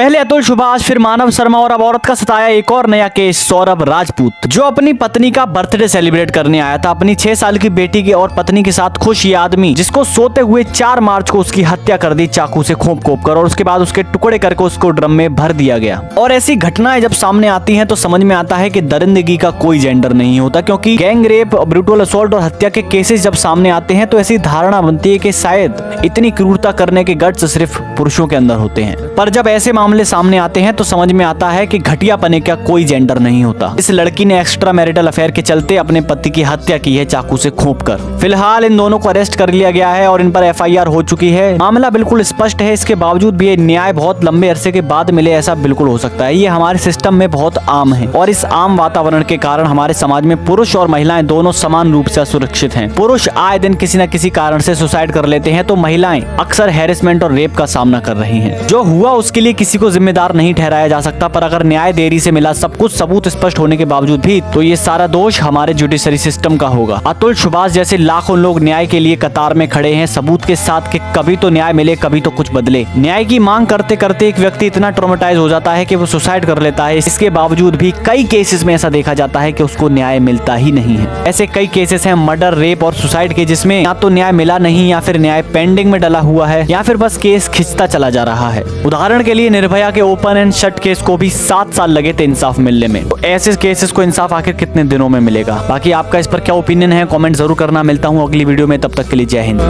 पहले अतुल सुभाष, फिर मानव शर्मा और अब औरत का सताया एक और नया केस, सौरभ राजपूत, जो अपनी पत्नी का बर्थडे सेलिब्रेट करने आया था अपनी 6 साल की बेटी की और पत्नी के साथ खुश ये आदमी, जिसको सोते हुए 4 मार्च को उसकी हत्या कर दी चाकू से खोप कर और उसके बाद उसके टुकड़े करके उसको ड्रम में भर दिया गया। और ऐसी घटनाएं जब सामने आती हैं तो समझ में आता है कि दरिंदगी का कोई जेंडर नहीं होता, क्योंकि गैंग रेप, ब्रूटल असॉल्ट और हत्या के केसेस जब सामने आते हैं तो ऐसी धारणा बनती है कि शायद इतनी क्रूरता करने के गट्स सिर्फ पुरुषों के अंदर होते हैं। पर जब ऐसे मामले सामने आते हैं तो समझ में आता है कि घटियापने का कोई जेंडर नहीं होता। इस लड़की ने एक्स्ट्रा मैरिटल अफेयर के चलते अपने पति की हत्या की है चाकू से खोपकर। फिलहाल इन दोनों को अरेस्ट कर लिया गया है और इन पर FIR हो चुकी है। मामला बिल्कुल स्पष्ट है, इसके बावजूद भी ये न्याय बहुत लंबे अरसे के बाद मिले ऐसा बिल्कुल हो सकता है। ये हमारे सिस्टम में बहुत आम है और इस आम वातावरण के कारण हमारे समाज में पुरुष और महिलाएं दोनों समान रूप से असुरक्षित हैं। पुरुष आए दिन किसी न किसी कारण से सुसाइड कर लेते हैं तो महिलाएं अक्सर हैरेसमेंट और रेप का सामना कर रही हैं। जो हुआ उसके लिए किसी को जिम्मेदार नहीं ठहराया जा सकता, पर अगर न्याय देरी से मिला, सब कुछ सबूत स्पष्ट होने के बावजूद भी, तो ये सारा दोष हमारे जुडिशरी सिस्टम का होगा। अतुल सुभाष जैसे लाखों लोग न्याय के लिए कतार में खड़े हैं सबूत के साथ कि कभी तो न्याय मिले, कभी तो कुछ बदले। न्याय की मांग करते करते एक व्यक्ति इतना ट्रॉमेटाइज हो जाता है कि वो सुसाइड कर लेता है। इसके बावजूद भी कई केसेस में ऐसा देखा जाता है कि उसको न्याय मिलता ही नहीं है। ऐसे कई केसेस हैं मर्डर, रेप और सुसाइड के, जिसमें या तो न्याय मिला नहीं, या फिर न्याय पेंडिंग में डला हुआ है, या फिर बस केस खिंचता चला जा रहा है। उदाहरण के लिए निर्भया के ओपन एंड शट केस को भी 7 साल लगे थे इंसाफ मिलने में। तो ऐसे केसेस को इंसाफ आखिर कितने दिनों में मिलेगा? बाकी आपका इस पर क्या ओपिनियन है, कमेंट जरूर करना। मिलता हूँ अगली वीडियो में, तब तक के लिए जय हिंद।